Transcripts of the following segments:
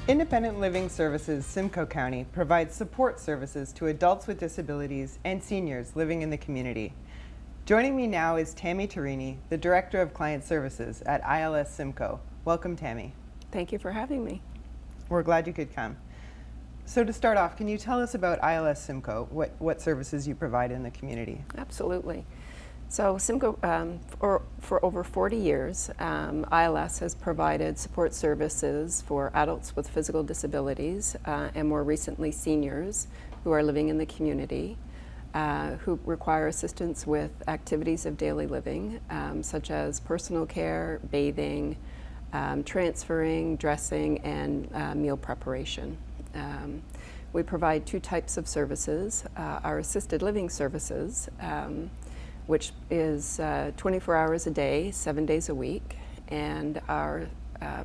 Independent Living Services Simcoe County provides support services to adults with disabilities and seniors living in the community. Joining me now is Tami Tarini, the Director of Client Services at ILS Simcoe. Welcome, Tami. Thank you for having me. We're glad you could come. So to start off, can you tell us about ILS Simcoe, what services you provide in the community? Absolutely. So Simcoe, for over 40 years, ILS has provided support services for adults with physical disabilities and more recently seniors who are living in the community who require assistance with activities of daily living such as personal care, bathing, transferring, dressing, and meal preparation. We provide two types of services. Our assisted living services, which is 24 hours a day, 7 days a week, and our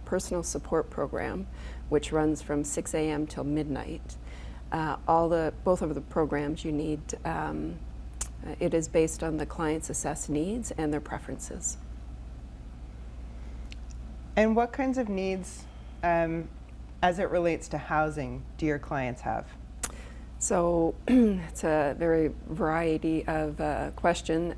personal support program, which runs from 6 a.m. till midnight. Both of the programs you need, it is based on the client's assessed needs and their preferences. And what kinds of needs, as it relates to housing, do your clients have? So it's a very variety of question.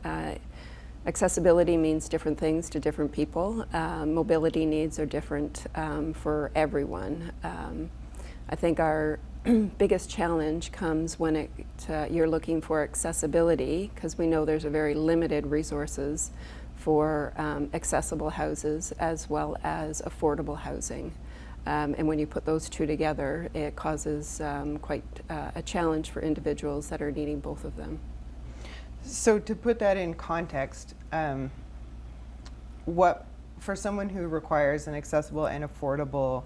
Accessibility means different things to different people. Mobility needs are different for everyone. I think our biggest challenge comes when you're looking for accessibility, because we know there's a very limited resources for accessible houses as well as affordable housing. And when you put those two together, it causes quite a challenge for individuals that are needing both of them. So to put that in context, for someone who requires an accessible and affordable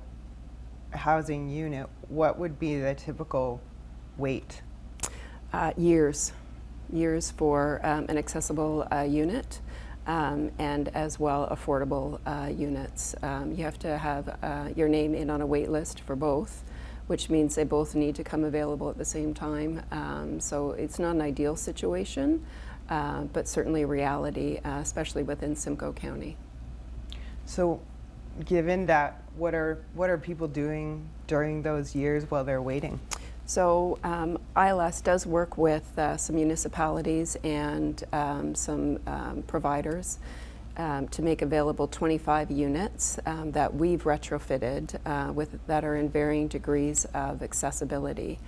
housing unit, what would be the typical wait? Years for an accessible unit. And as well affordable units. You have to have your name in on a wait list for both, which means they both need to come available at the same time. So it's not an ideal situation, but certainly a reality, especially within Simcoe County. So given that, what are people doing during those years while they're waiting? So ILS does work with some municipalities and some providers to make available 25 units that we've retrofitted that are in varying degrees of accessibility.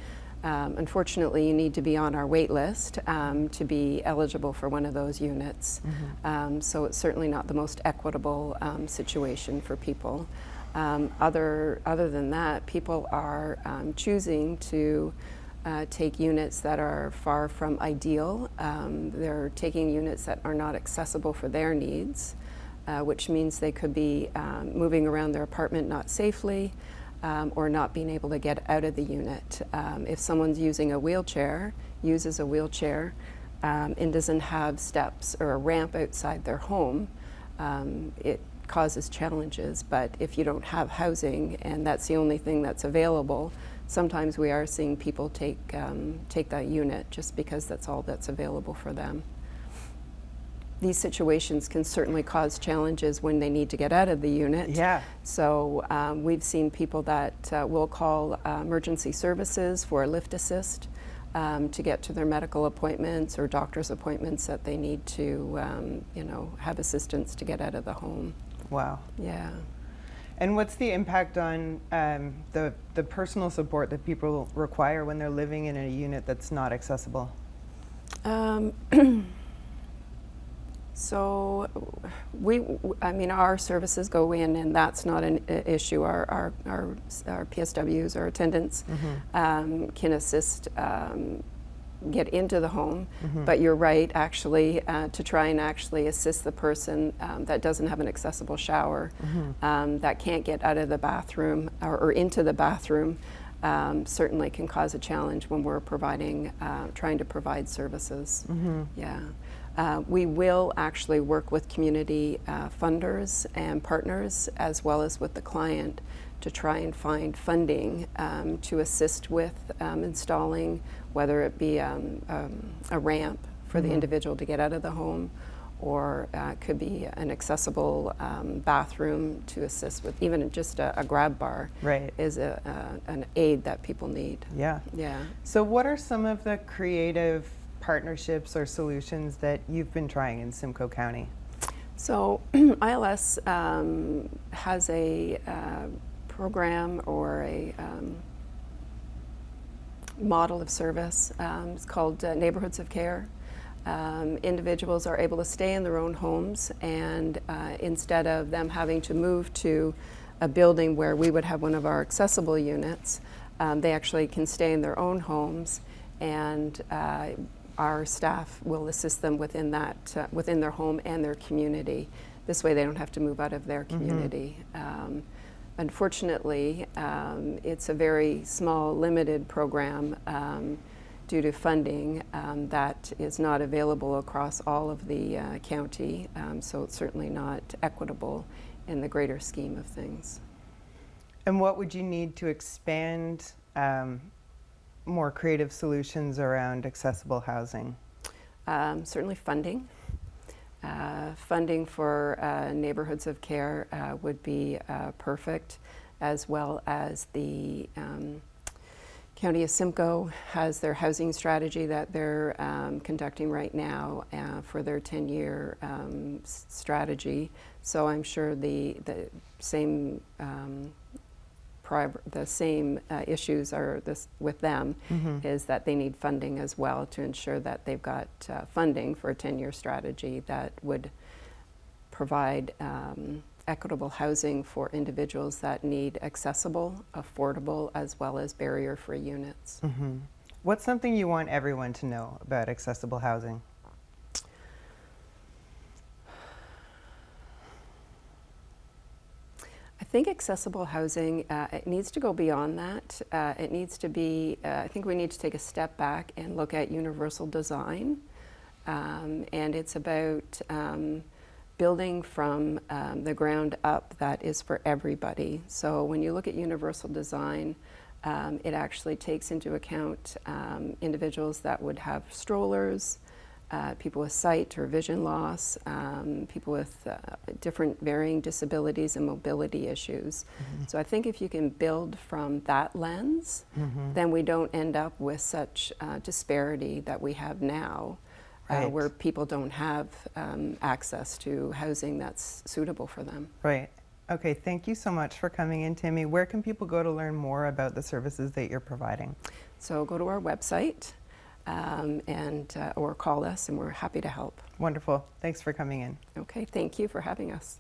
Unfortunately, you need to be on our wait list to be eligible for one of those units. Mm-hmm. So it's certainly not the most equitable situation for people. Other than that, people are choosing to take units that are far from ideal. They're taking units that are not accessible for their needs, which means they could be moving around their apartment not safely or not being able to get out of the unit. If someone's uses a wheelchair, and doesn't have steps or a ramp outside their home, it causes challenges. But if you don't have housing and that's the only thing that's available, sometimes we are seeing people take that unit just because that's all that's available for them. These situations can certainly cause challenges when they need to get out of the unit. Yeah. So we've seen people that will call emergency services for a lift assist to get to their medical appointments or doctor's appointments that they need to have assistance to get out of the home. Wow. Yeah. And what's the impact on the personal support that people require when they're living in a unit that's not accessible? So our services go in, and that's not an issue. Our PSWs, our attendants, mm-hmm. Can assist get into the home, mm-hmm. but you're right, actually, to try and actually assist the person that doesn't have an accessible shower, mm-hmm. That can't get out of the bathroom or into the bathroom, certainly can cause a challenge when we're trying to provide services. Mm-hmm. Yeah. We will actually work with community funders and partners as well as with the client to try and find funding to assist with installing, whether it be a ramp for mm-hmm. the individual to get out of the home, or it could be an accessible bathroom to assist with, even just a grab bar Right. is an aid that people need. Yeah. Yeah. So what are some of the creative partnerships or solutions that you've been trying in Simcoe County? So ILS has a program or a model of service. It's called Neighbourhoods of Care. Individuals are able to stay in their own homes, and instead of them having to move to a building where we would have one of our accessible units, they actually can stay in their own homes, and our staff will assist them within that, within their home and their community. This way they don't have to move out of their community. Unfortunately, it's a very small, limited program due to funding that is not available across all of the county, so it's certainly not equitable in the greater scheme of things. And what would you need to expand more creative solutions around accessible housing? Certainly funding. Funding for Neighbourhoods of Care would be perfect, as well as the County of Simcoe has their housing strategy that they're conducting right now for their 10-year strategy. So I'm sure the same issues are with them, is that they need funding as well to ensure that they've got funding for a 10-year strategy that would provide equitable housing for individuals that need accessible, affordable, as well as barrier-free units. What's something you want everyone to know about accessible housing? I think accessible housing, it needs to go beyond that. It needs to be, I think we need to take a step back and look at universal design. And it's about building from the ground up that is for everybody. So when you look at universal design, it actually takes into account individuals that would have strollers, people with sight or vision loss, people with different varying disabilities and mobility issues. So I think if you can build from that lens, then we don't end up with such disparity that we have now, Right. where people don't have access to housing that's suitable for them. Right. Okay, thank you so much for coming in, Tami. Where can people go to learn more about the services that you're providing? So go to our website or call us, and we're happy to help. Wonderful. Thanks for coming in. Okay, thank you for having us.